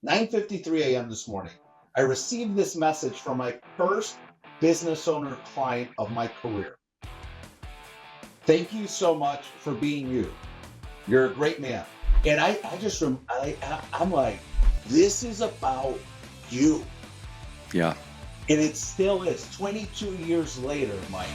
9:53 a.m. this morning, I received this message from my first business owner client of my career. Thank you so much for being you. You're a great man. And I'm like, this is about you. Yeah. And it still is 22 years later, Mike.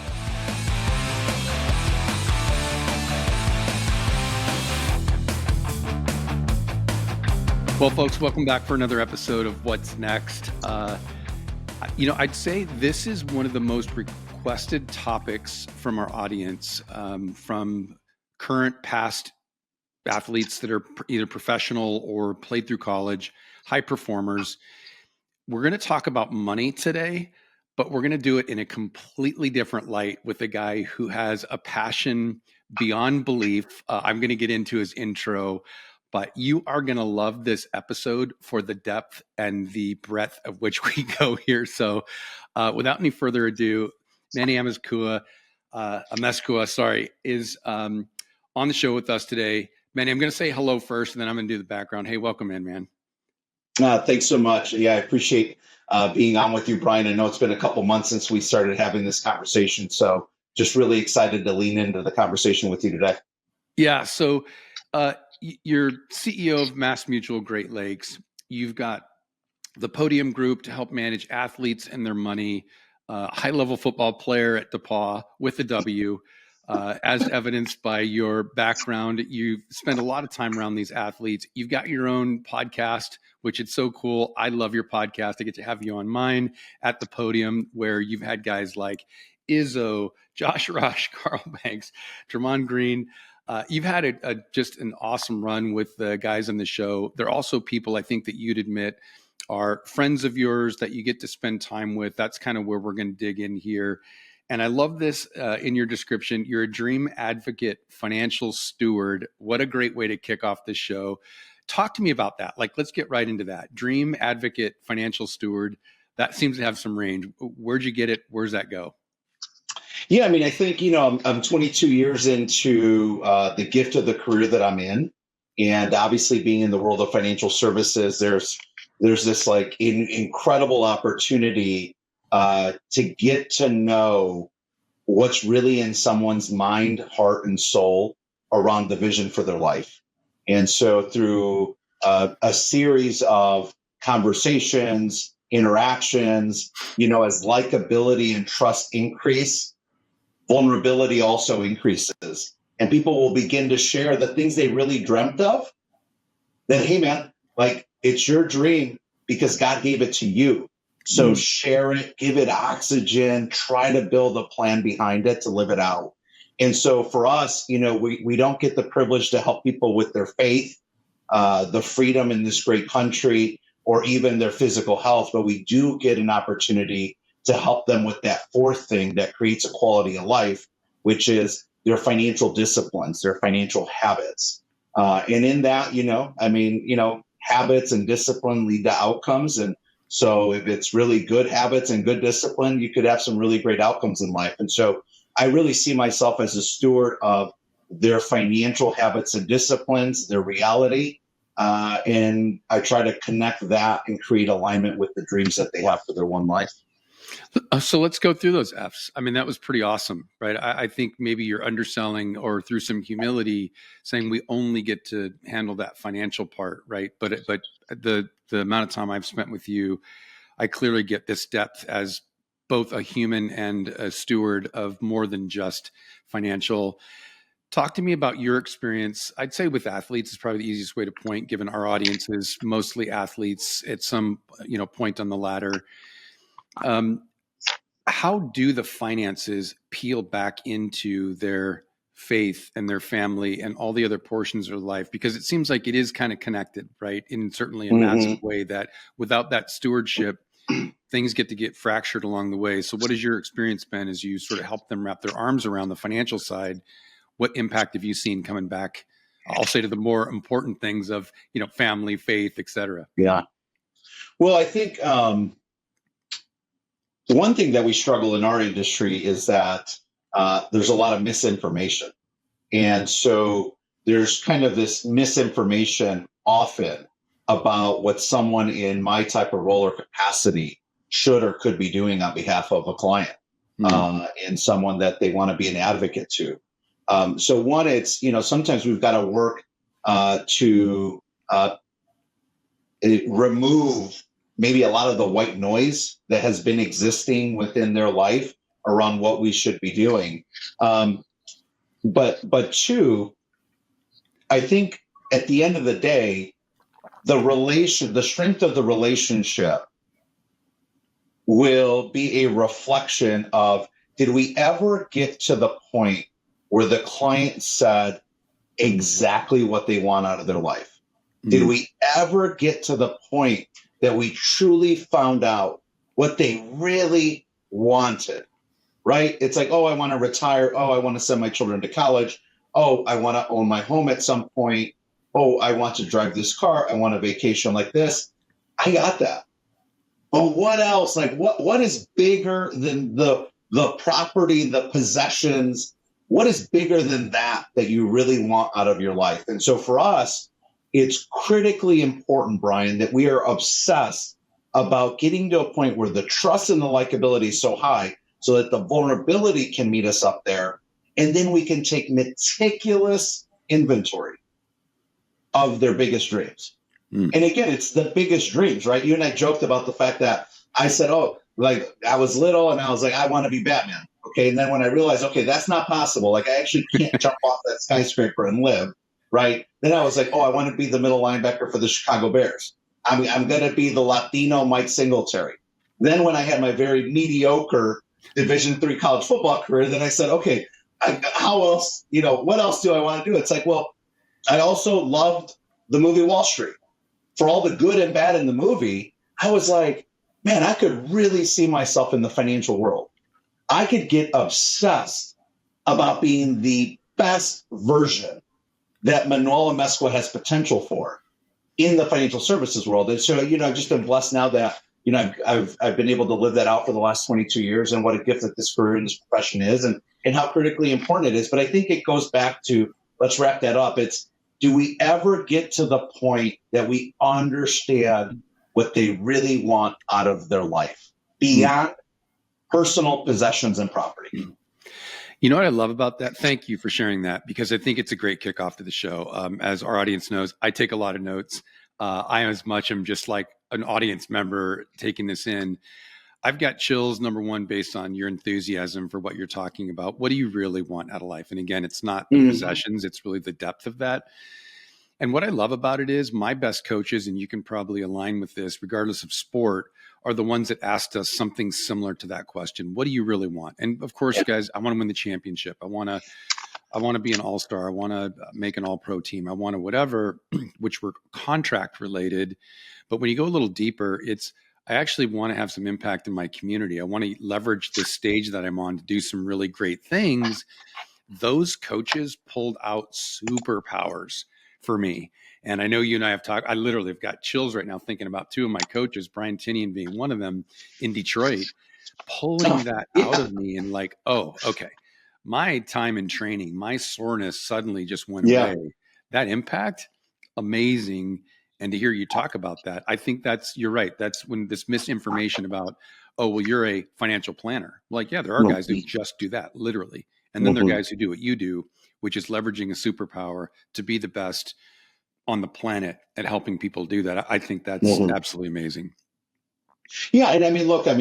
Well, folks, welcome back for another episode of What's Next. I'd say this is one of the most requested topics from our audience, from current, past athletes that are either professional or played through college, high performers. We're going to talk about money today, but we're going to do it in a completely different light with a guy who has a passion beyond belief. I'm going to get into his intro, but you are going to love this episode for the depth and the breadth of which we go here. So without any further ado, Manny Amezcua, is on the show with us today. Manny, I'm going to say hello first, and then I'm going to do the background. Hey, welcome in, man. Thanks so much. Yeah, I appreciate being on with you, Bryan. I know it's been a couple months since we started having this conversation, so just really excited to lean into the conversation with you today. Yeah, so you're CEO of MassMutual Great Lakes. You've got the Podium Group to help manage athletes and their money, high-level football player at DePaul with a W. As evidenced by your background, you spend a lot of time around these athletes. You've got your own podcast, which is so cool. I love your podcast. I get to have you on mine at the Podium, where you've had guys like Izzo, Josh Rush, Carl Banks, Draymond Green. You've had just an awesome run with the guys on the show. They're also people I think that you'd admit are friends of yours that you get to spend time with. That's kind of where we're going to dig in here. And I love this in your description. You're a dream advocate, financial steward. What a great way to kick off this show. Talk to me about that. Let's get right into that. Dream advocate, financial steward. That seems to have some range. Where'd you get it? Where's that go? Yeah, I mean, I think, I'm 22 years into the gift of the career that I'm in. And obviously being in the world of financial services, there's this incredible opportunity to get to know what's really in someone's mind, heart, and soul around the vision for their life. And so through a series of conversations, interactions, as likability and trust increase, vulnerability also increases. And people will begin to share the things they really dreamt of. Then, hey, man, it's your dream because God gave it to you. So share it, give it oxygen, try to build a plan behind it to live it out. And so for us, we don't get the privilege to help people with their faith, the freedom in this great country, or even their physical health, but we do get an opportunity to help them with that fourth thing that creates a quality of life, which is their financial disciplines, their financial habits. And in that, habits and discipline lead to outcomes. And so if it's really good habits and good discipline, you could have some really great outcomes in life. And so I really see myself as a steward of their financial habits and disciplines, their reality. And I try to connect that and create alignment with the dreams that they have for their one life. So let's go through those F's. I mean, that was pretty awesome, right? I think maybe you're underselling or through some humility saying we only get to handle that financial part, right? But the amount of time I've spent with you, I clearly get this depth as both a human and a steward of more than just financial. Talk to me about your experience. I'd say with athletes is probably the easiest way to point, given our audience is mostly athletes at some point on the ladder. How do the finances peel back into their faith and their family and all the other portions of life? Because it seems like it is kind of connected, right? In certainly a massive way that without that stewardship, things get fractured along the way. So what has your experience been as you sort of help them wrap their arms around the financial side? What impact have you seen coming back? I'll say to the more important things of, family, faith, et cetera. Yeah. Well, I think, the one thing that we struggle in our industry is that there's a lot of misinformation. And so there's kind of this misinformation often about what someone in my type of role or capacity should or could be doing on behalf of a client, and someone that they want to be an advocate to. So one, it's, sometimes we've got to work to remove maybe a lot of the white noise that has been existing within their life around what we should be doing. But two, I think at the end of the day, the strength of the relationship will be a reflection of, did we ever get to the point where the client said exactly what they want out of their life? Did we ever get to the point that we truly found out what they really wanted, right? It's like, oh, I want to retire. Oh, I want to send my children to college. Oh, I want to own my home at some point. Oh, I want to drive this car. I want a vacation like this. I got that. But what else? Like, what is bigger than the property, the possessions? What is bigger than that you really want out of your life? And so for us, it's critically important, Bryan, that we are obsessed about getting to a point where the trust and the likability is so high so that the vulnerability can meet us up there. And then we can take meticulous inventory of their biggest dreams. And again, it's the biggest dreams, right? You and I joked about the fact that I said, oh, like I was little and I was like, I want to be Batman. Okay. And then when I realized, okay, that's not possible. Like I actually can't jump off that skyscraper and live. Right. Then I was like, oh, I want to be the middle linebacker for the Chicago Bears. I'm going to be the Latino Mike Singletary. Then when I had my very mediocre Division III college football career, then I said, okay, how else, what else do I want to do? It's like, well, I also loved the movie Wall Street. For all the good and bad in the movie, I was like, man, I could really see myself in the financial world. I could get obsessed about being the best version that Manny Amezcua has potential for in the financial services world. And so, I've just been blessed now that, I've been able to live that out for the last 22 years, and what a gift that this career and this profession is, and how critically important it is. But I think it goes back to, let's wrap that up. It's, do we ever get to the point that we understand what they really want out of their life beyond personal possessions and property? You know what I love about that? Thank you for sharing that, because I think it's a great kickoff to the show. As our audience knows, I take a lot of notes. I as much am just like an audience member taking this in. I've got chills, number one, based on your enthusiasm for what you're talking about. What do you really want out of life? And again, it's not the possessions, it's really the depth of that. And what I love about it is my best coaches, and you can probably align with this regardless of sport, are the ones that asked us something similar to that question. What do you really want? And of course, guys, I want to win the championship. I want to be an all-star. I want to make an all-pro team. I want to whatever, which were contract related. But when you go a little deeper, I actually want to have some impact in my community. I want to leverage this stage that I'm on to do some really great things. Those coaches pulled out superpowers for me. And I know you and I have talked, I literally have got chills right now thinking about two of my coaches, Bryan Tinian being one of them in Detroit, pulling that out of me and like, oh, okay. My time in training, my soreness suddenly just went away. That impact, amazing. And to hear you talk about that, I think you're right. That's when this misinformation about, oh, well, you're a financial planner. Like, yeah, there are guys who just do that literally. And then there are guys who do what you do, which is leveraging a superpower to be the best on the planet at helping people do that. I think that's absolutely amazing. Yeah. And I mean, look, I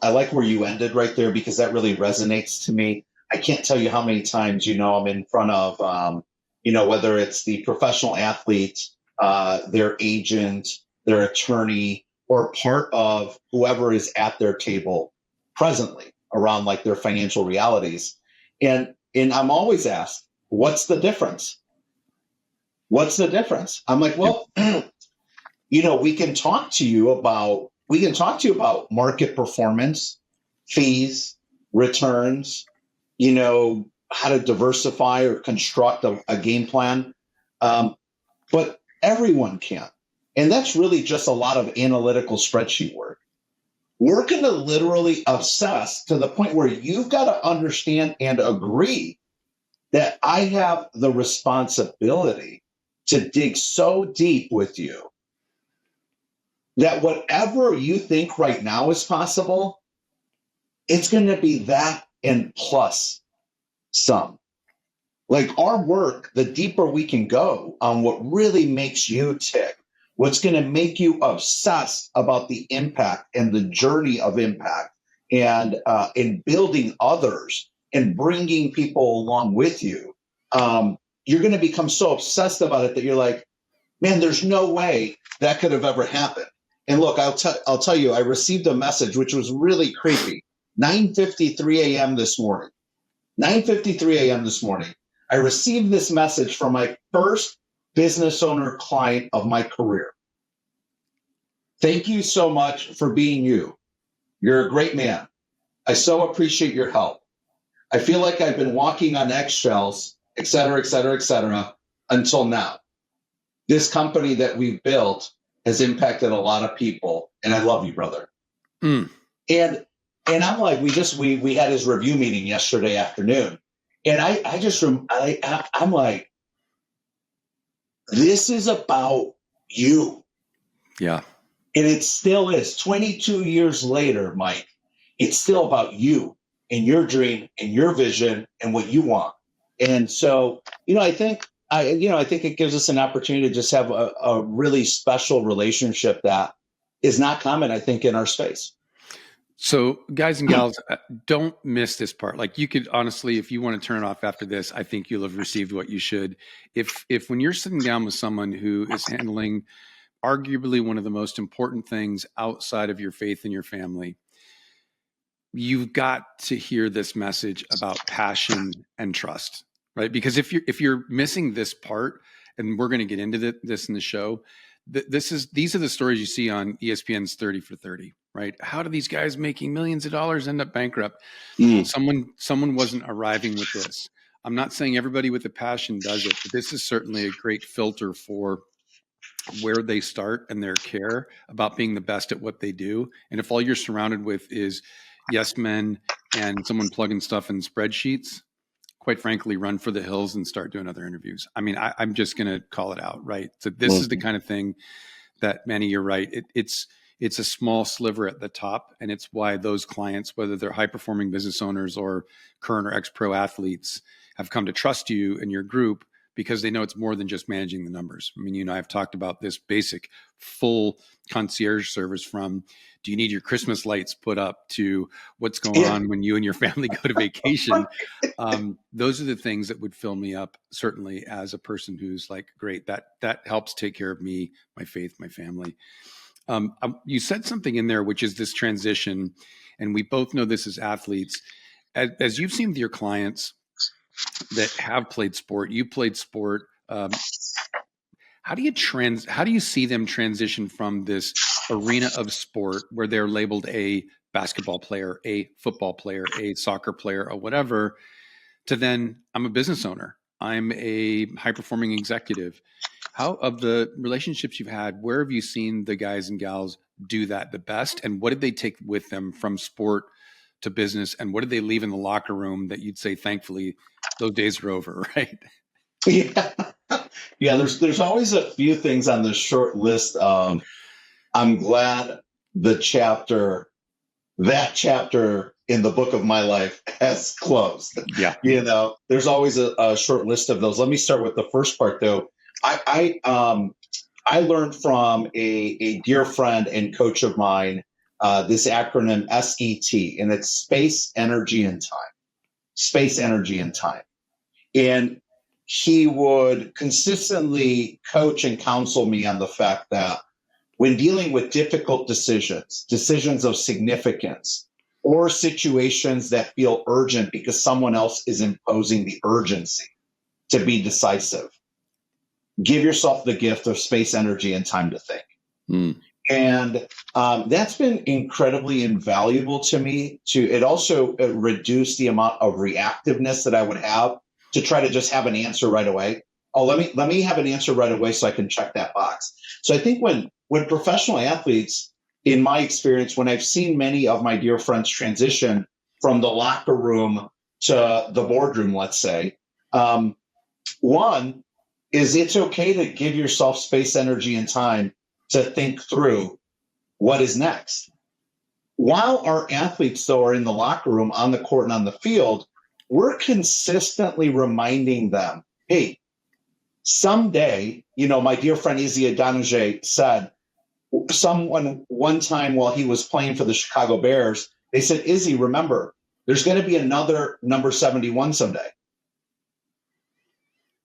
like where you ended right there, because that really resonates to me. I can't tell you how many times, I'm in front of, whether it's the professional athlete, their agent, their attorney, or part of whoever is at their table presently around like their financial realities. And I'm always asked, what's the difference? What's the difference? I'm like, well, we can talk to you about market performance, fees, returns, how to diversify or construct a game plan. But everyone can't. And that's really just a lot of analytical spreadsheet work. We're going to literally obsess to the point where you've got to understand and agree that I have the responsibility to dig so deep with you that whatever you think right now is possible, it's going to be that and plus some. Like our work, the deeper we can go on what really makes you tick, what's going to make you obsessed about the impact and the journey of impact and in building others and bringing people along with you, you're going to become so obsessed about it that you're like, man, there's no way that could have ever happened. And look, I'll tell you, I received a message which was really creepy. 9:53 a.m. this morning. 9:53 a.m. this morning. I received this message from my first business owner client of my career. Thank you so much for being you. You're a great man. I so appreciate your help. I feel like I've been walking on eggshells, et cetera, et cetera, et cetera, until now. This company that we've built has impacted a lot of people, and I love you, brother. And I'm like, we had his review meeting yesterday afternoon. And I'm like, this is about you. Yeah. And it still is. 22 years later, Mike, it's still about you and your dream and your vision and what you want. And so, I think it gives us an opportunity to just have a really special relationship that is not common, I think, in our space. So guys and gals, don't miss this part. Like you could honestly, if you want to turn it off after this, I think you'll have received what you should. If when you're sitting down with someone who is handling arguably one of the most important things outside of your faith and your family, you've got to hear this message about passion and trust, right? Because if you're missing this part, and we're going to get into this in the show, these are the stories you see on ESPN's 30 for 30, right? How do these guys making millions of dollars end up bankrupt? Someone wasn't arriving with this. I'm not saying everybody with a passion does it, but this is certainly a great filter for where they start and their care about being the best at what they do. And if all you're surrounded with is yes men and someone plugging stuff in spreadsheets, quite frankly, run for the hills and start doing other interviews. I mean, I'm just going to call it out, right? So this is the kind of thing that, Manny, you're right. It's a small sliver at the top, and it's why those clients, whether they're high-performing business owners or current or ex-pro athletes, have come to trust you and your group because they know it's more than just managing the numbers. I mean, you and I have talked about this basic full concierge service from do you need your Christmas lights put up to what's going on when you and your family go to vacation? Those are the things that would fill me up, certainly as a person who's like, great, that helps take care of me, my faith, my family. You said something in there, which is this transition, and we both know this as athletes. As you've seen with your clients that have played sport, you played sport. How do you see them transition from this arena of sport where they're labeled a basketball player, a football player, a soccer player, or whatever, to then I'm a business owner, I'm a high-performing executive? How, of the relationships you've had, where have you seen the guys and gals do that the best? And what did they take with them from sport to business? And what did they leave in the locker room that you'd say, thankfully, those days are over, right? Yeah. There's always a few things on this short list. I'm glad that chapter in the book of my life has closed. Yeah. There's always a short list of those. Let me start with the first part, though. I learned from a dear friend and coach of mine, this acronym SET, and it's space, energy, and time. Space, energy, and time. And he would consistently coach and counsel me on the fact that when dealing with difficult decisions of significance, or situations that feel urgent because someone else is imposing the urgency to be decisive, give yourself the gift of space, energy, and time to think. And that's been incredibly invaluable to me. It also reduced the amount of reactiveness that I would have to try to just have an answer right away. Oh, let me have an answer right away so I can check that box. So I think when professional athletes, in my experience, when I've seen many of my dear friends transition from the locker room to the boardroom, let's say, one, is it's okay to give yourself space, energy, and time to think through what is next. While our athletes, though, are in the locker room, on the court, and on the field, we're consistently reminding them, hey, someday, my dear friend Izzy Adonijay said, someone one time while he was playing for the Chicago Bears, they said, Izzy, remember, there's going to be another number 71 someday.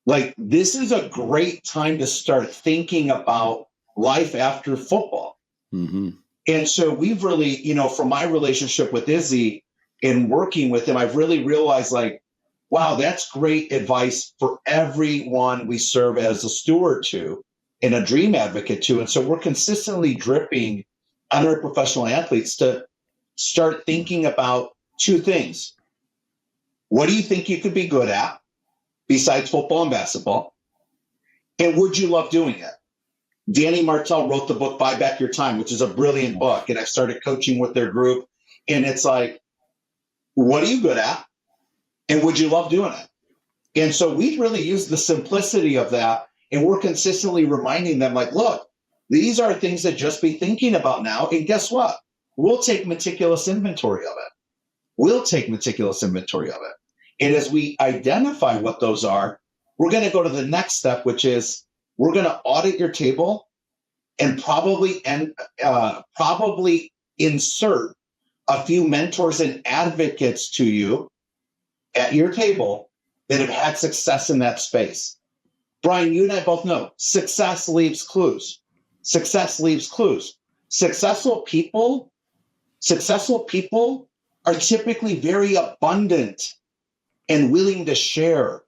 Like, this is a great time to start thinking about life after football. Mm-hmm. And so we've really, from my relationship with Izzy and working with him, I've really realized, like, wow, that's great advice for everyone we serve as a steward to and a dream advocate to. And so we're consistently dripping on our professional athletes to start thinking about two things. What do you think you could be good at besides football and basketball? And would you love doing it? Danny Martell wrote the book, Buy Back Your Time, which is a brilliant book. And I started coaching with their group. And it's like, what are you good at? And would you love doing it? And so we really use the simplicity of that. And we're consistently reminding them, like, look, these are things to just be thinking about now. And guess what? We'll take meticulous inventory of it. We'll take meticulous inventory of it. And as we identify what those are, we're going to go to the next step, which is we're going to audit your table and probably insert a few mentors and advocates to you at your table that have had success in that space. Bryan, you and I both know success leaves clues. Success leaves clues. Successful people are typically very abundant and willing to share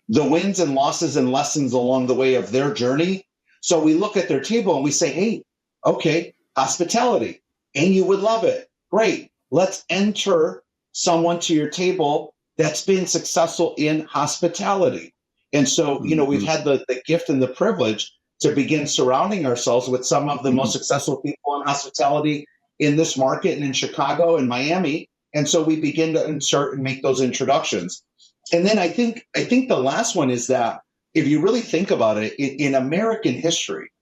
the wins and losses and lessons along the way of their journey. So we look at their table and we say, hey, okay, hospitality, and you would love it. Great. Let's enter someone to your table that's been successful in hospitality. And so, we've had the gift and the privilege to begin surrounding ourselves with some of the most successful people in hospitality in this market and in Chicago and Miami. And so we begin to insert and make those introductions. And then I think the last one is that if you really think about it, in American history,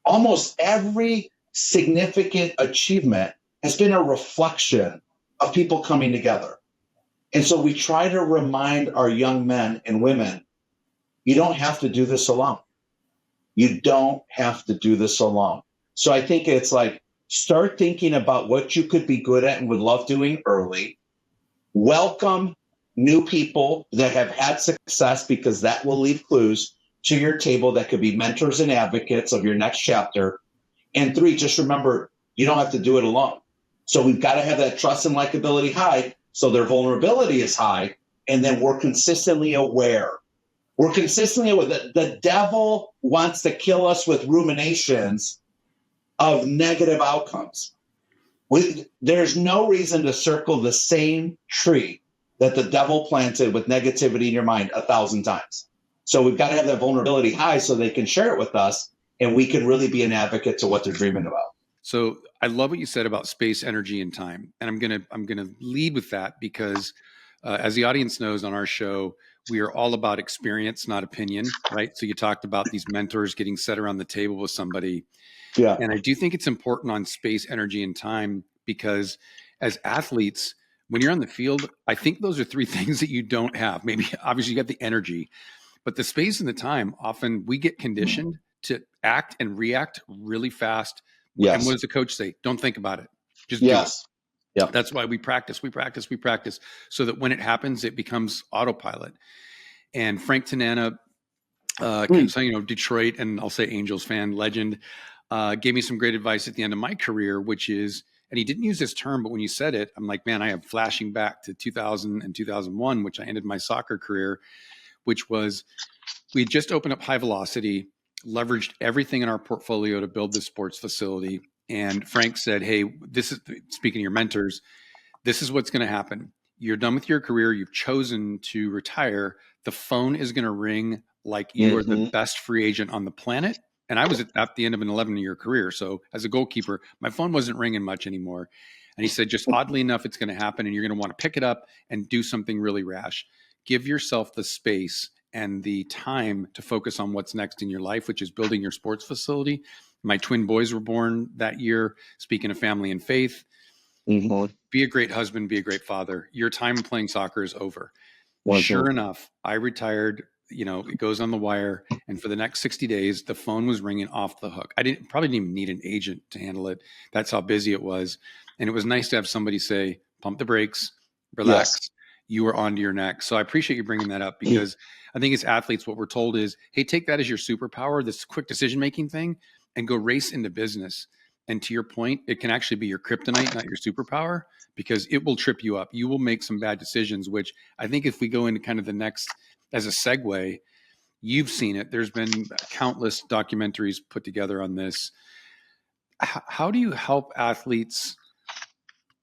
almost every significant achievement has been a reflection of people coming together. And so we try to remind our young men and women, you don't have to do this alone. You don't have to do this alone. So I think it's like, start thinking about what you could be good at and would love doing early. Welcome new people that have had success, because that will leave clues to your table that could be mentors and advocates of your next chapter. And 3, just remember, you don't have to do it alone. So we've got to have that trust and likability high, so their vulnerability is high, and then we're consistently aware. We're consistently aware that the devil wants to kill us with ruminations of negative outcomes. There's no reason to circle the same tree that the devil planted with negativity in your mind 1,000 times. So we've got to have that vulnerability high so they can share it with us, and we can really be an advocate to what they're dreaming about. So I love what you said about space, energy, and time. And I'm gonna lead with that because as the audience knows on our show, we are all about experience, not opinion, right? So you talked about these mentors getting set around the table with somebody. Yeah. And I do think it's important on space, energy, and time, because as athletes, when you're on the field, I think those are 3 things that you don't have. Maybe obviously you got the energy, but the space and the time, often we get conditioned to act and react really fast. Yes. And what does the coach say? Don't think about it. Just yes. do it. Yeah. That's why we practice, so that when it happens, it becomes autopilot. And Frank Tanana, Detroit, and I'll say Angels fan, legend, gave me some great advice at the end of my career, which is, and he didn't use this term, but when you said it, I'm like, man, I am flashing back to 2000 and 2001, which I ended my soccer career, which was, we had just opened up High Velocity, leveraged everything in our portfolio to build this sports facility. And Frank said, hey, this is, speaking of your mentors, this is what's going to happen. You're done with your career. You've chosen to retire. The phone is going to ring like you are the best free agent on the planet. And I was at the end of an 11-year career. So as a goalkeeper, my phone wasn't ringing much anymore. And he said, just oddly enough, it's going to happen. And you're going to want to pick it up and do something really rash. Give yourself the space and the time to focus on what's next in your life, which is building your sports facility. My twin boys were born that year. Speaking of family and faith, be a great husband, be a great father. Your time playing soccer is over. Sure enough, I retired. It goes on the wire. And for the next 60 days, the phone was ringing off the hook. Probably didn't even need an agent to handle it. That's how busy it was. And it was nice to have somebody say, pump the brakes, relax. Yes. You are on to your next. So I appreciate you bringing that up, because I think as athletes, what we're told is, hey, take that as your superpower, this quick decision-making thing, and go race into business. And to your point, it can actually be your kryptonite, not your superpower, because it will trip you up. You will make some bad decisions, which I think if we go into kind of the next, as a segue, you've seen it. There's been countless documentaries put together on this. How do you help athletes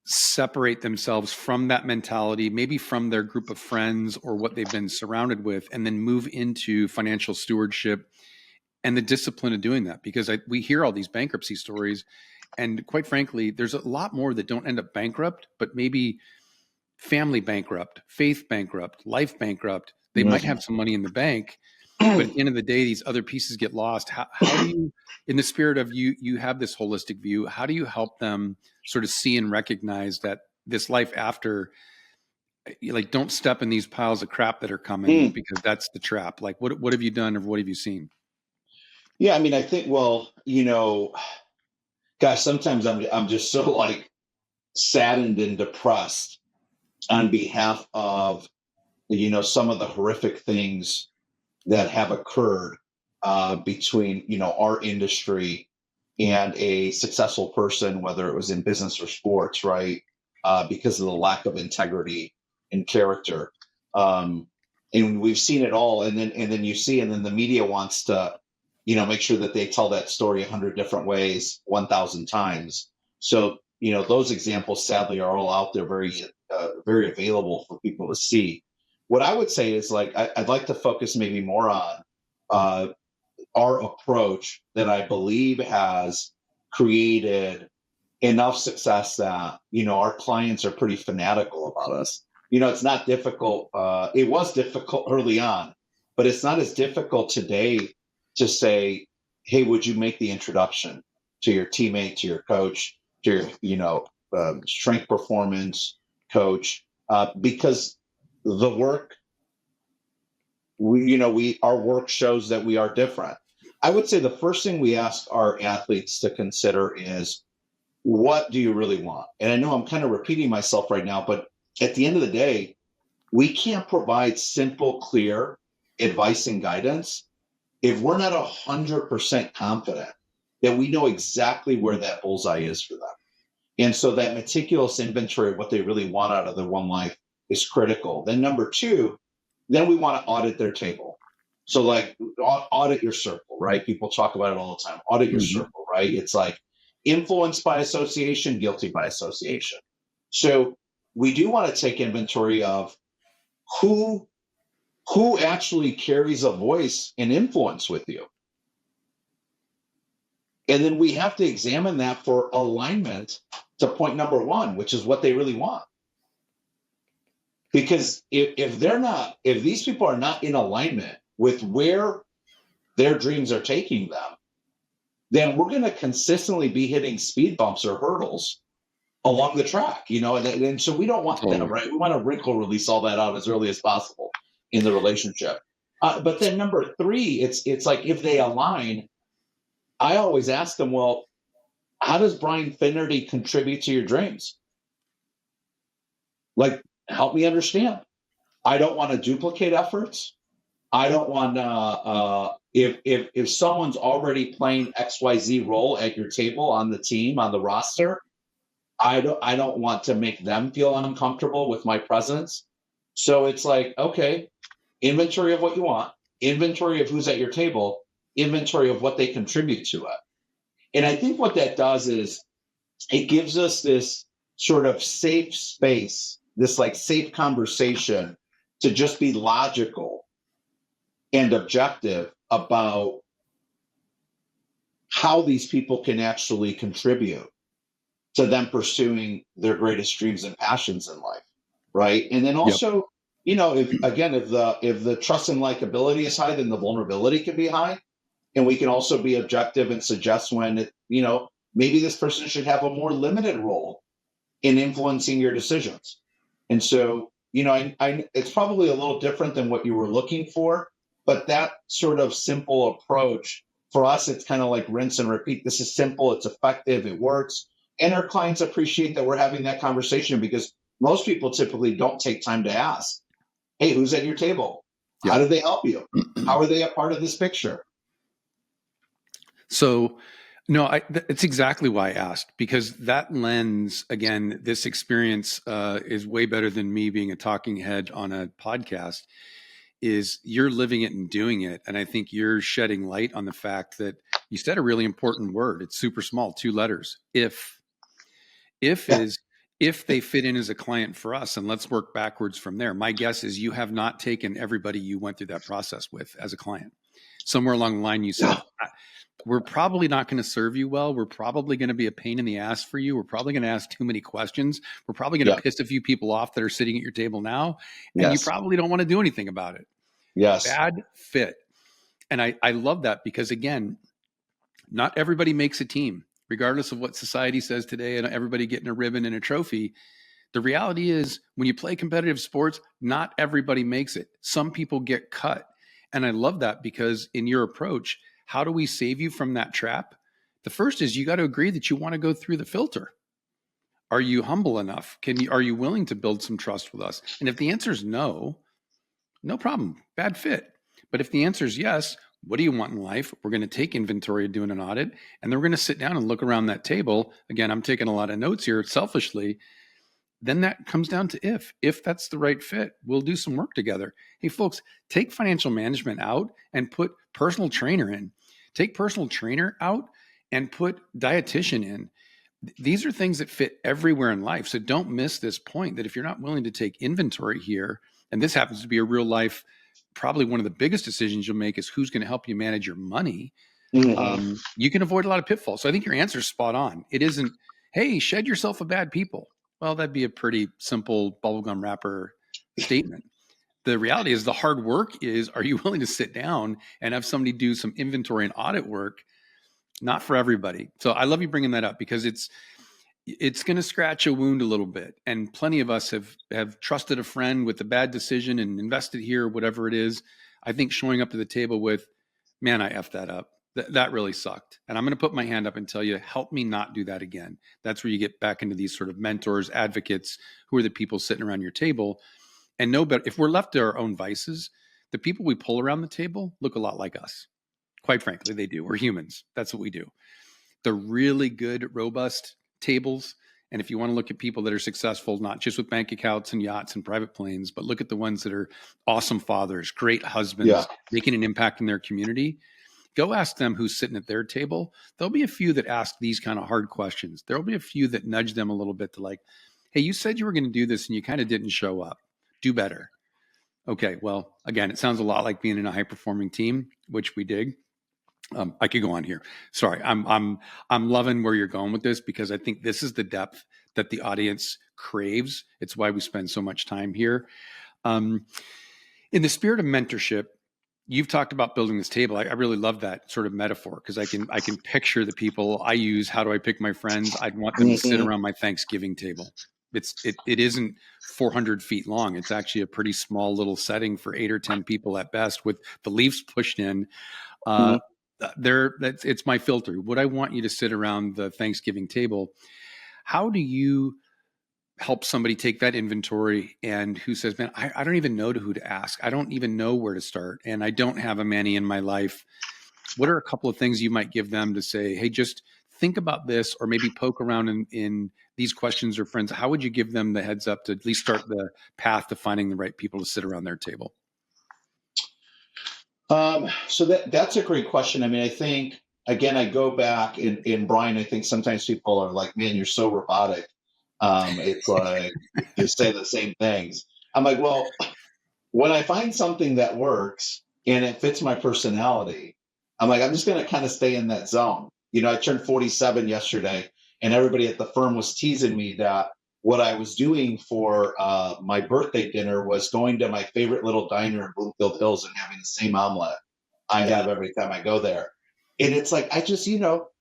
separate themselves from that mentality, maybe from their group of friends or what they've been surrounded with, and then move into financial stewardship and the discipline of doing that? Because we hear all these bankruptcy stories, and quite frankly, there's a lot more that don't end up bankrupt, but maybe family bankrupt, faith bankrupt, life bankrupt. They might have some money in the bank, but at the end of the day, these other pieces get lost. How do you, in the spirit of you have this holistic view, how do you help them sort of see and recognize that this life after, like, don't step in these piles of crap that are coming, because that's the trap. Like, what have you done, or what have you seen? Yeah, I mean, I think, well, gosh, sometimes I'm just so like saddened and depressed on behalf of, some of the horrific things that have occurred between, our industry and a successful person, whether it was in business or sports, right? Because of the lack of integrity and character. And we've seen it all. And then you see, and then the media wants to, make sure that they tell that story 100 different ways, 1,000 times. So, those examples sadly are all out there, very, very available for people to see. What I would say is, like, I'd like to focus maybe more on our approach that I believe has created enough success that, our clients are pretty fanatical about us. It's not difficult. It was difficult early on, but it's not as difficult today to say, hey, would you make the introduction to your teammate, to your coach, to your, strength performance coach, because the work, our work shows that we are different. I would say the first thing we ask our athletes to consider is, what do you really want? And I know I'm kind of repeating myself right now, but at the end of the day, we can't provide simple, clear advice and guidance if we're not 100% confident that we know exactly where that bullseye is for them. And so that meticulous inventory of what they really want out of their one life is critical. Then number two, then we want to audit their table. So, like, audit your circle, right? People talk about it all the time. Audit your circle, right? It's like influenced by association, guilty by association. So we do want to take inventory of who actually carries a voice and influence with you. And then we have to examine that for alignment to point number one, which is what they really want. Because if these people are not in alignment with where their dreams are taking them, then we're going to consistently be hitting speed bumps or hurdles along the track, and so we don't want that, right? We want to wrinkle release all that out as early as possible in the relationship. But then number three, it's like, if they align, I always ask them, well, how does Bryan Finnerty contribute to your dreams? Like, help me understand. I don't want to duplicate efforts. I don't want to, if someone's already playing XYZ role at your table, on the team, on the roster, I don't want to make them feel uncomfortable with my presence. So it's like, okay, inventory of what you want, inventory of who's at your table, inventory of what they contribute to it. And I think what that does is it gives us this sort of safe space, this like safe conversation to just be logical and objective about how these people can actually contribute to them pursuing their greatest dreams and passions in life, right? And then also, if the trust and likability is high, then the vulnerability can be high. And we can also be objective and suggest when maybe this person should have a more limited role in influencing your decisions. And so, it's probably a little different than what you were looking for, but that sort of simple approach for us, it's kind of like rinse and repeat. This is simple, it's effective, it works. And our clients appreciate that we're having that conversation, because most people typically don't take time to ask, hey, who's at your table? Yeah. How do they help you? How are they a part of this picture? So, no, it's exactly why I asked, because that lens, again, this experience is way better than me being a talking head on a podcast, is you're living it and doing it. And I think you're shedding light on the fact that you said a really important word. It's super small, 2 letters. If they fit in as a client for us, and let's work backwards from there. My guess is you have not taken everybody you went through that process with as a client. Somewhere along the line, you said, we're probably not going to serve you well. We're probably going to be a pain in the ass for you. We're probably going to ask too many questions. We're probably going to piss a few people off that are sitting at your table now. And you probably don't want to do anything about it. Yes. Bad fit. And I love that, because, again, not everybody makes a team, regardless of what society says today and everybody getting a ribbon and a trophy. The reality is, when you play competitive sports, not everybody makes it. Some people get cut. And I love that, because in your approach, how do we save you from that trap? The first is, you got to agree that you want to go through the filter. Are you humble enough? Are you willing to build some trust with us? And if the answer is no problem, bad fit. But if the answer is yes, what do you want in life? We're going to take inventory of doing an audit, and then we're going to sit down and look around that table. Again, I'm taking a lot of notes here selfishly. Then that comes down to if that's the right fit, we'll do some work together. Hey, folks, take financial management out and put personal trainer in. Take personal trainer out and put dietitian in. These are things that fit everywhere in life. So don't miss this point, that if you're not willing to take inventory here, and this happens to be a real life, probably one of the biggest decisions you'll make is who's going to help you manage your money. You can avoid a lot of pitfalls. So I think your answer is spot on. It isn't, hey, shed yourself of bad people. Well, that'd be a pretty simple bubblegum wrapper statement. The reality is, the hard work is, are you willing to sit down and have somebody do some inventory and audit work? Not for everybody. So I love you bringing that up, because it's going to scratch a wound a little bit. And plenty of us have trusted a friend with a bad decision and invested here, whatever it is. I think showing up to the table with, man, I effed that up. That really sucked. And I'm going to put my hand up and tell you, help me not do that again. That's where you get back into these sort of mentors, advocates, who are the people sitting around your table. And know better, if we're left to our own vices, the people we pull around the table look a lot like us. Quite frankly, they do. We're humans. That's what we do. The really good, robust tables. And if you want to look at people that are successful, not just with bank accounts and yachts and private planes, but look at the ones that are awesome fathers, great husbands, making an impact in their community. Go ask them who's sitting at their table. There'll be a few that ask these kind of hard questions. There'll be a few that nudge them a little bit to like, hey, you said you were going to do this and you kind of didn't show up. Do better. Okay, well, again, it sounds a lot like being in a high-performing team, which we dig. I could go on here. Sorry, I'm loving where you're going with this, because I think this is the depth that the audience craves. It's why we spend so much time here. In the spirit of mentorship, you've talked about building this table. I really love that sort of metaphor, because I can picture the people I use. How do I pick my friends? I'd want them to sit around my Thanksgiving table. It isn't 400 feet long. It's actually a pretty small little setting for 8 or 10 people at best, with the leaves pushed in. It's my filter. Would I want you to sit around the Thanksgiving table? How do you help somebody take that inventory and who says, man, I don't even know who to ask. I don't even know where to start. And I don't have a Manny in my life. What are a couple of things you might give them to say, hey, just think about this, or maybe poke around in these questions, or friends? How would you give them the heads up to at least start the path to finding the right people to sit around their table? So that's a great question. I mean, I think, again, I go back in Bryan, I think sometimes people are like, man, you're so robotic. It's like you say the same things. I'm like, well, when I find something that works and it fits my personality, I'm like, I'm just going to kind of stay in that zone. I turned 47 yesterday, and everybody at the firm was teasing me that, what I was doing for my birthday dinner was going to my favorite little diner in Bloomfield Hills and having the same omelet I have every time I go there. And it's like, I just,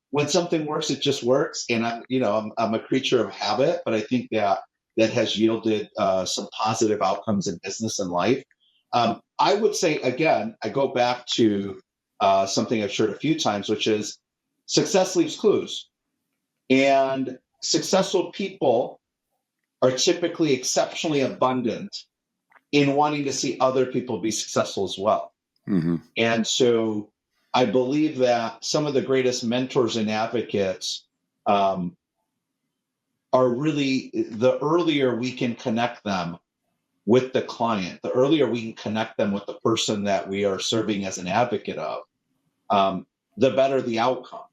when something works, it just works. And I'm a creature of habit, but I think that has yielded some positive outcomes in business and life. I would say, again, I go back to something I've shared a few times, which is success leaves clues. And successful people are typically exceptionally abundant in wanting to see other people be successful as well. Mm-hmm. And so I believe that some of the greatest mentors and advocates are really, the earlier we can connect them with the client, the earlier we can connect them with the person that we are serving as an advocate of, the better the outcome,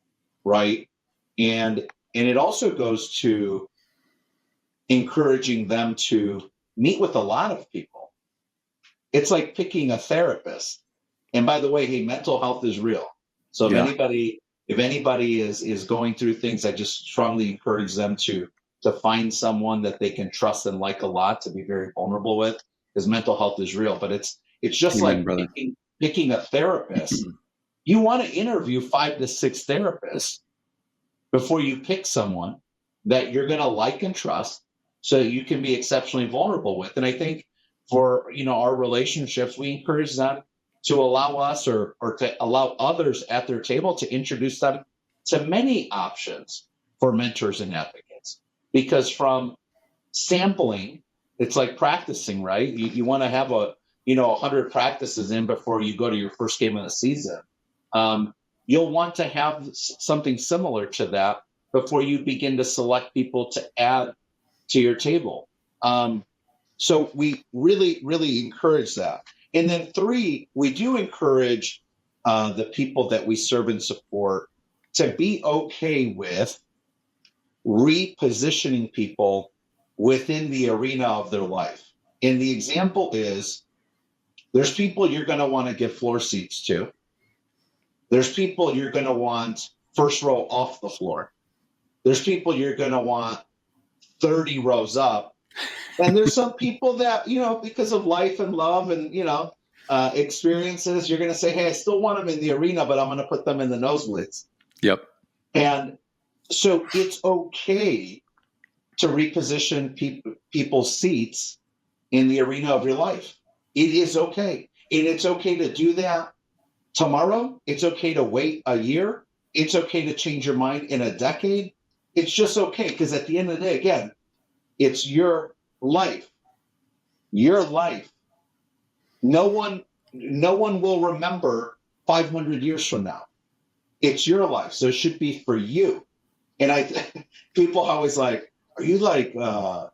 right? And it also goes to encouraging them to meet with a lot of people. It's like picking a therapist. And by the way, hey, mental health is real. So if anybody is going through things, I just strongly encourage them to find someone that they can trust and like a lot, to be very vulnerable with, because mental health is real. But it's just Amen, like picking a therapist. You want to interview 5 to 6 therapists before you pick someone that you're going to like and trust, so you can be exceptionally vulnerable with. And I think for our relationships, we encourage them to allow us or to allow others at their table to introduce them to many options for mentors and advocates. Because from sampling, it's like practicing, right? You want to have 100 practices in before you go to your first game of the season. You'll want to have something similar to that before you begin to select people to add to your table. So we really, really encourage that. And then 3, we do encourage the people that we serve and support to be okay with repositioning people within the arena of their life. And the example is, there's people you're going to want to give floor seats to. There's people you're going to want first row off the floor. There's people you're going to want 30 rows up. And there's some people that, because of life and love and, experiences, you're going to say, hey, I still want them in the arena, but I'm going to put them in the nosebleeds. Yep. And so it's okay to reposition people's seats in the arena of your life. It is okay. And it's okay to do that tomorrow. It's okay to wait a year. It's okay to change your mind in a decade. It's just okay, because at the end of the day, again, it's your life. Your life. No one will remember 500 years from now. It's your life, so it should be for you. And people are always like, "Are you like a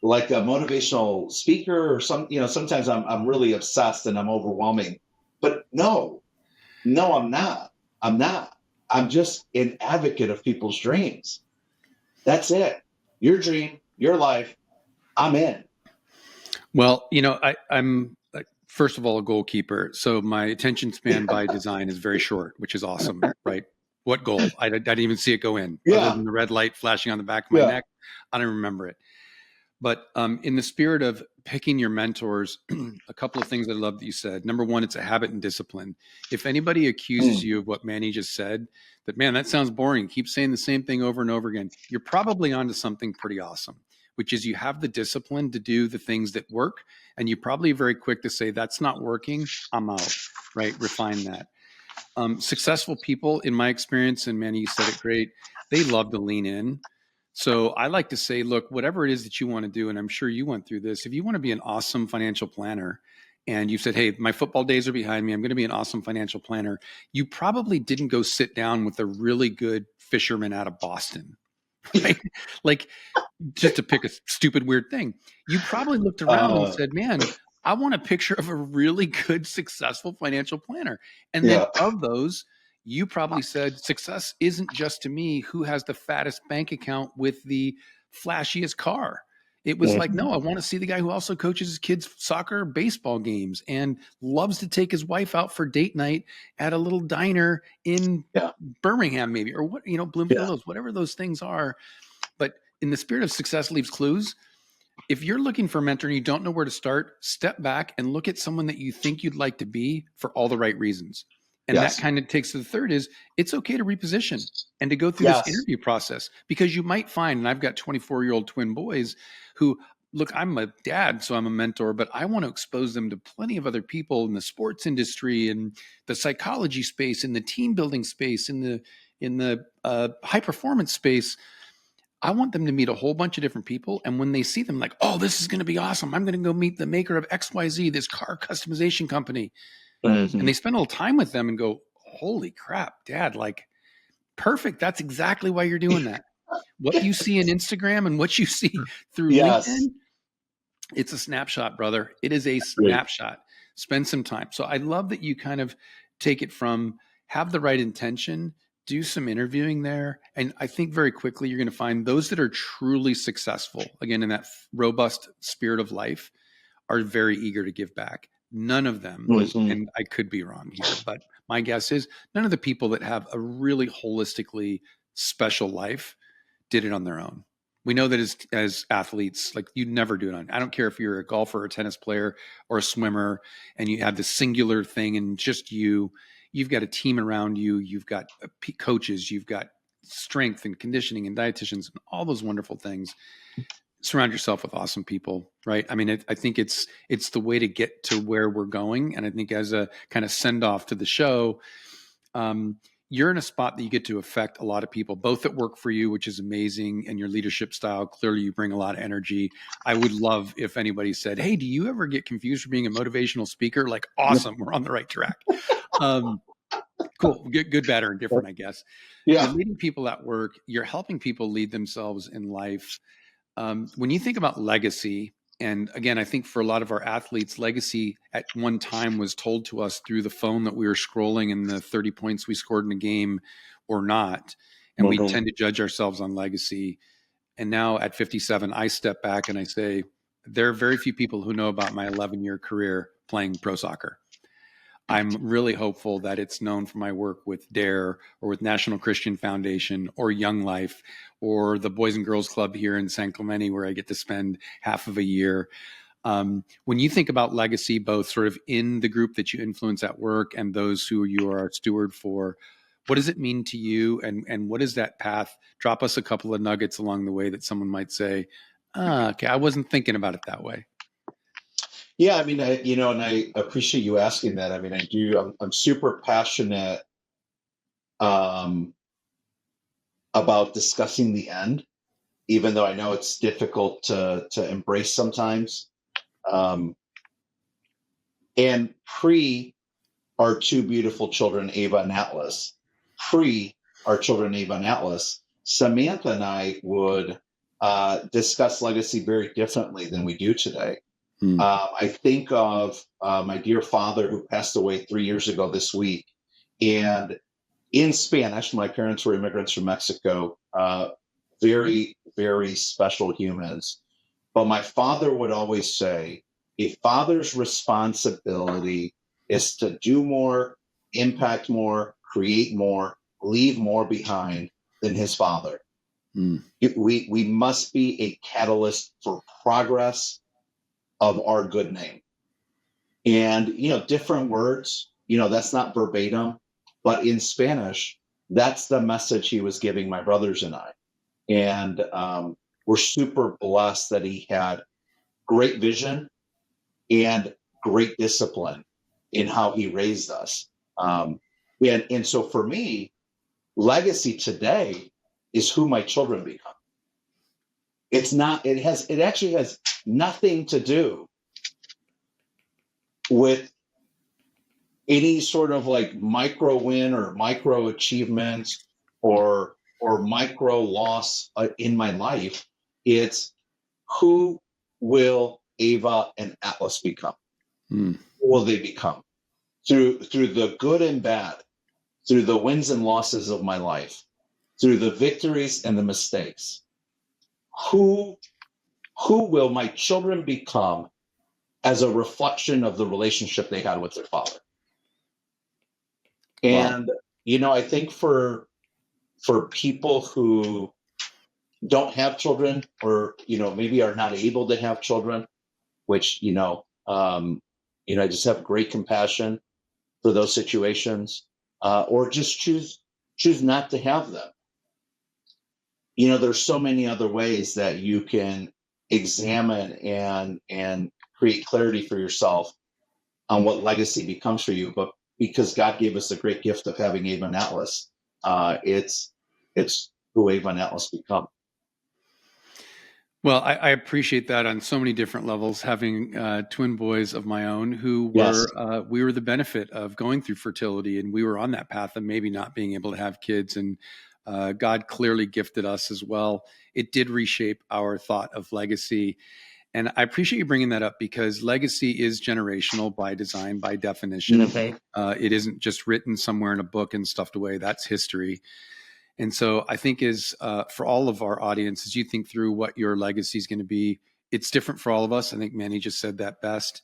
motivational speaker or some?" Sometimes I'm really obsessed and I'm overwhelming. But no, I'm not. I'm just an advocate of people's dreams. That's it. Your dream, your life. I'm in. Well, I'm first of all a goalkeeper, so my attention span by design is very short, which is awesome, right? What goal? I didn't even see it go in, other than the red light flashing on the back of my neck. I don't remember it. But in the spirit of picking your mentors, a couple of things I love that you said. Number one, it's a habit and discipline. If anybody accuses you of what Manny just said, that, man, that sounds boring, keep saying the same thing over and over again, you're probably onto something pretty awesome, which is you have the discipline to do the things that work. And you're probably very quick to say, that's not working, I'm out, right? Refine that. Successful people, in my experience, and Manny, you said it great, they love to lean in. So I like to say, look, whatever it is that you want to do, and I'm sure you went through this, if you want to be an awesome financial planner and you've said, hey, my football days are behind me, I'm going to be an awesome financial planner, you probably didn't go sit down with a really good fisherman out of Boston, right? Like, just to pick a stupid, weird thing. You probably looked around and said, man, I want a picture of a really good, successful financial planner. And then of those, you probably said, success isn't just to me who has the fattest bank account with the flashiest car. It was like, no, I want to see the guy who also coaches his kids' soccer, baseball games, and loves to take his wife out for date night at a little diner in Birmingham, maybe, or what, Bloomfield Hills, whatever those things are. But in the spirit of success leaves clues, if you're looking for a mentor and you don't know where to start, step back and look at someone that you think you'd like to be for all the right reasons. And that Yes. kind of takes to the third is it's okay to reposition and to go through Yes. this interview process, because you might find, and I've got 24-year-old twin boys who, look, I'm a dad, so I'm a mentor, but I want to expose them to plenty of other people in the sports industry and the psychology space, in the team building space, in the high performance space. I want them to meet a whole bunch of different people. And when they see them, like, oh, this is going to be awesome. I'm going to go meet the maker of XYZ, this car customization company. Mm-hmm. And they spend a little time with them and go, holy crap, Dad, like, perfect. That's exactly why you're doing that. What you see in Instagram and what you see through LinkedIn, it's a snapshot, brother. It is a snapshot. Spend some time. So I love that you kind of take it from have the right intention, do some interviewing there. And I think very quickly you're going to find those that are truly successful, again, in that robust spirit of life, are very eager to give back. None of them, and I could be wrong here, but my guess is none of the people that have a really holistically special life did it on their own. We know that as athletes, like, you never do it on. I don't care if you're a golfer or a tennis player or a swimmer and you have this singular thing and just you've got a team around you, you've got coaches, you've got strength and conditioning and dietitians and all those wonderful things. Surround yourself with awesome people, right? I mean, I think it's the way to get to where we're going. And I think as a kind of send off to the show, you're in a spot that you get to affect a lot of people, both that work for you, which is amazing, and your leadership style. Clearly, you bring a lot of energy. I would love if anybody said, hey, do you ever get confused for being a motivational speaker? Like, awesome, we're on the right track. Cool, good, bad, or indifferent, I guess. Yeah. You're leading people at work. You're helping people lead themselves in life. When you think about legacy, and again, I think for a lot of our athletes, legacy at one time was told to us through the phone that we were scrolling and the 30 points we scored in a game or not. And we tend to judge ourselves on legacy. And now at 57, I step back and I say, there are very few people who know about my 11-year career playing pro soccer. I'm really hopeful that it's known for my work with DARE or with National Christian Foundation or Young Life or the Boys and Girls Club here in San Clemente, where I get to spend half of a year. When you think about legacy, both sort of in the group that you influence at work and those who you are a steward for, what does it mean to you? And what is that path? Drop us a couple of nuggets along the way that someone might say, okay, I wasn't thinking about it that way. Yeah, I mean, and I appreciate you asking that. I mean, I'm super passionate about discussing the end, even though I know it's difficult to embrace sometimes. And pre our two beautiful children, Ava and Atlas, pre our children, Ava and Atlas, Samantha and I would discuss legacy very differently than we do today. I think of my dear father who passed away 3 years ago this week. And in Spanish, my parents were immigrants from Mexico, very, very special humans. But my father would always say, a father's responsibility is to do more, impact more, create more, leave more behind than his father. We must be a catalyst for progress of our good name. And, different words, that's not verbatim, but in Spanish, that's the message he was giving my brothers and I. And we're super blessed that he had great vision and great discipline in how he raised us. And so for me, legacy today is who my children become. It actually has nothing to do with any sort of like micro win or micro achievements or micro loss in my life. It's who will Ava and Atlas become? Who will they become? Through the good and bad, through the wins and losses of my life, through the victories and the mistakes. Who will my children become as a reflection of the relationship they had with their father? And, I think for people who don't have children, or, maybe are not able to have children, which, I just have great compassion for those situations, or just choose not to have them. There's so many other ways that you can examine and create clarity for yourself on what legacy becomes for you. But because God gave us the great gift of having Ava and Atlas, it's who Ava and Atlas become. Well, I appreciate that on so many different levels, having twin boys of my own who Yes. were, we were the benefit of going through fertility, and we were on that path of maybe not being able to have kids. And God clearly gifted us as well. It did reshape our thought of legacy. And I appreciate you bringing that up, because legacy is generational by design, by definition. It isn't just written somewhere in a book and stuffed away. That's history. And so I think for all of our audience, as you think through what your legacy is going to be, it's different for all of us. I think Manny just said that best.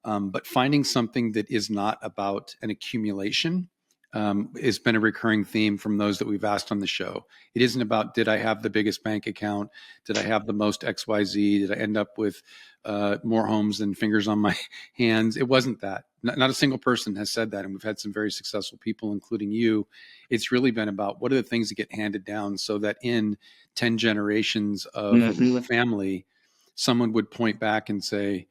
But finding something that is not about an accumulation has been a recurring theme from those that we've asked on the show. It isn't about, did I have the biggest bank account? Did I have the most XYZ? Did I end up with more homes than fingers on my hands? It wasn't that. Not a single person has said that. And we've had some very successful people, including you. It's really been about, what are the things that get handed down so that in 10 generations of family, someone would point back and say,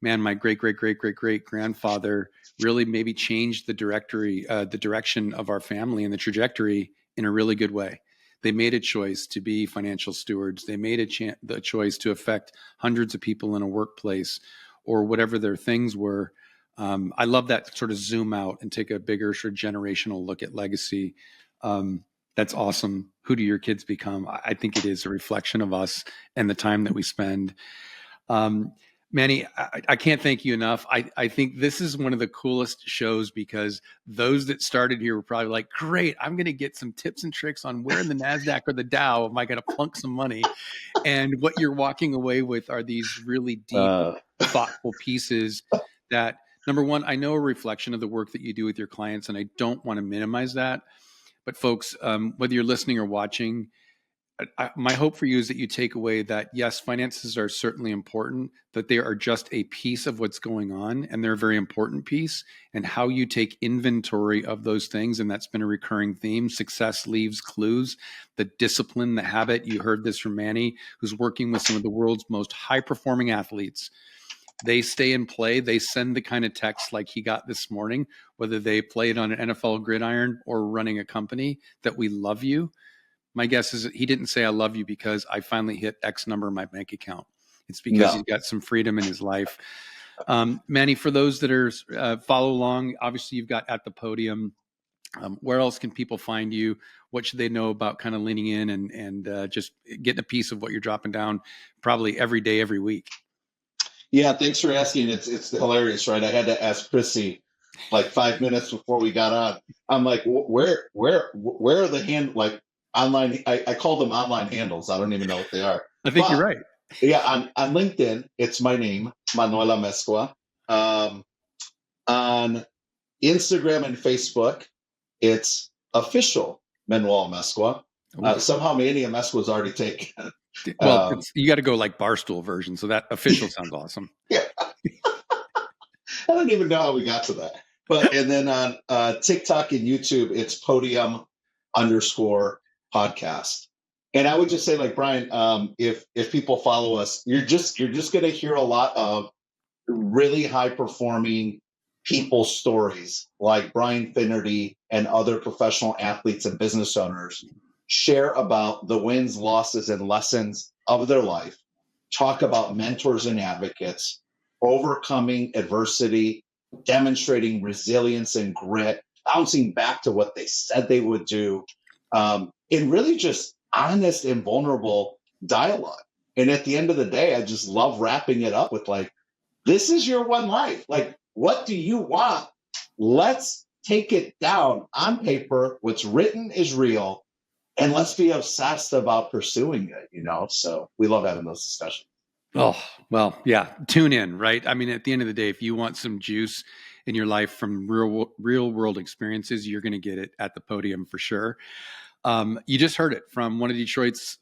man, my great, great, great, great, great grandfather really maybe changed the direction of our family and the trajectory in a really good way. They made a choice to be financial stewards. They made the choice to affect hundreds of people in a workplace, or whatever their things were. I love that sort of zoom out and take a bigger sort of generational look at legacy. That's awesome. Who do your kids become? I think it is a reflection of us and the time that we spend. Manny, I can't thank you enough. I think this is one of the coolest shows, because those that started here were probably like, great, I'm going to get some tips and tricks on where in the NASDAQ or the Dow am I going to plunk some money. And what you're walking away with are these really deep, thoughtful pieces that, number one, I know a reflection of the work that you do with your clients, and I don't want to minimize that. But folks, whether you're listening or watching, my hope for you is that you take away that, yes, finances are certainly important, but they are just a piece of what's going on, and they're a very important piece. And how you take inventory of those things, and that's been a recurring theme. Success leaves clues. The discipline, the habit, you heard this from Manny, who's working with some of the world's most high-performing athletes. They stay and play. They send the kind of text like he got this morning, whether they played on an NFL gridiron or running a company, that we love you. My guess is that he didn't say, I love you because I finally hit X number in my bank account. It's because he's got some freedom in his life. Manny, for those that are follow along, obviously you've got At the Podium. Where else can people find you? What should they know about kind of leaning in and just getting a piece of what you're dropping down probably every day, every week? Yeah, thanks for asking. It's hilarious, right? I had to ask Chrissy like 5 minutes before we got on. I'm like, where are the online? I call them online handles. I don't even know what they are. I think you're right. Yeah, on LinkedIn, it's my name, Manny Amezcua. On Instagram and Facebook, it's official Manuel Amezcua. Somehow Manny Amezcua was already taken. Well, you got to go like Barstool version, so that official sounds awesome. Yeah. I don't even know how we got to that. And then on TikTok and YouTube, it's Podium_podcast. And I would just say, like, Bryan, if people follow us, you're just going to hear a lot of really high performing people's stories, like Bryan Finnerty and other professional athletes and business owners share about the wins, losses, and lessons of their life, talk about mentors and advocates, overcoming adversity, demonstrating resilience and grit, bouncing back to what they said they would do, and really just honest and vulnerable dialogue. And at the end of the day, I just love wrapping it up with, like, this is your one life. Like, what do you want? Let's take it down on paper. What's written is real. And let's be obsessed about pursuing it, So we love having those discussions. Oh, well, yeah. Tune in, right? I mean, at the end of the day, if you want some juice in your life from real world experiences, you're going to get it at the Podium for sure. You just heard it from one of Detroit's,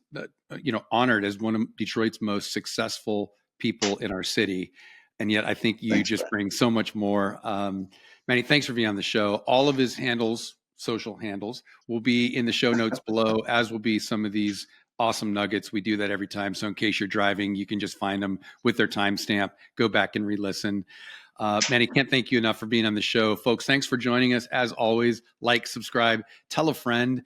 honored as one of Detroit's most successful people in our city. And yet I think you Thanks, just Brad. bring so much more. Manny, thanks for being on the show. All of his handles, social handles, will be in the show notes below, as will be some of these awesome nuggets. We do that every time. So in case you're driving, you can just find them with their timestamp, go back and re-listen. Manny, can't thank you enough for being on the show. Folks, thanks for joining us. As always, like, subscribe, tell a friend.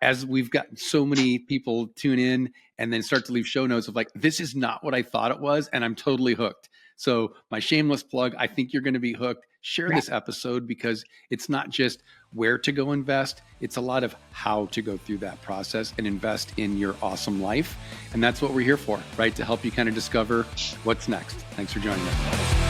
As we've gotten so many people tune in and then start to leave show notes of like, this is not what I thought it was, and I'm totally hooked. So my shameless plug, I think you're going to be hooked. Share this episode, because it's not just where to go invest. It's a lot of how to go through that process and invest in your awesome life. And that's what we're here for, right? To help you kind of discover what's next. Thanks for joining us.